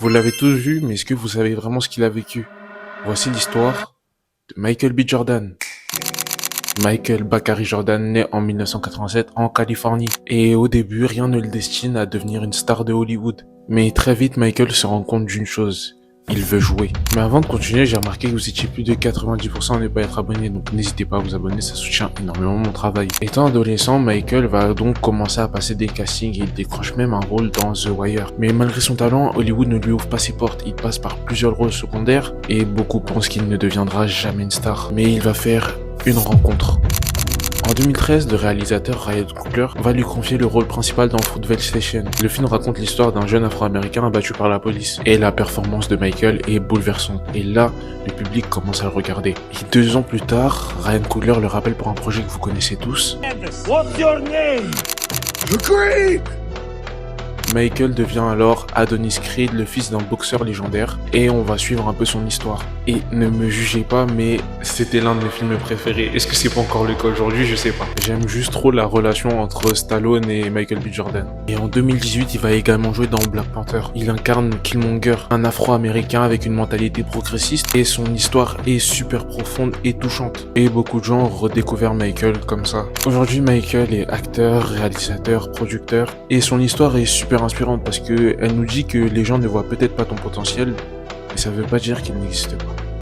Vous l'avez tous vu, mais est-ce que vous savez vraiment ce qu'il a vécu? Voici l'histoire de Michael B. Jordan. Michael Bakary Jordan naît en 1987 en Californie. Et au début, rien ne le destine à devenir une star de Hollywood. Mais très vite, Michael se rend compte d'une chose. Il veut jouer. Mais avant de continuer, j'ai remarqué que vous étiez plus de 90% à ne pas être abonné, donc n'hésitez pas à vous abonner, ça soutient énormément mon travail. Étant adolescent, Michael va donc commencer à passer des castings et il décroche même un rôle dans The Wire. Mais malgré son talent, Hollywood ne lui ouvre pas ses portes, il passe par plusieurs rôles secondaires et beaucoup pensent qu'il ne deviendra jamais une star. Mais il va faire une rencontre. En 2013, le réalisateur Ryan Coogler va lui confier le rôle principal dans Fruitvale Station. Le film raconte l'histoire d'un jeune afro-américain abattu par la police. Et la performance de Michael est bouleversante. Et là, le public commence à le regarder. Et 2 ans plus tard, Ryan Coogler le rappelle pour un projet que vous connaissez tous. What's your name? Creed! Michael devient alors Adonis Creed, le fils d'un boxeur légendaire, et on va suivre un peu son histoire. Et ne me jugez pas, mais c'était l'un de mes films préférés. Est-ce que c'est pas encore le cas aujourd'hui? Je sais pas. J'aime juste trop la relation entre Stallone et Michael B. Jordan. Et en 2018, il va également jouer dans Black Panther. Il incarne Killmonger, un afro-américain avec une mentalité progressiste, et son histoire est super profonde et touchante. Et beaucoup de gens ont redécouvert Michael comme ça. Aujourd'hui, Michael est acteur, réalisateur, producteur, et son histoire est super inspirante parce que elle nous dit que les gens ne voient peut-être pas ton potentiel, mais ça veut pas dire qu'il n'existe pas.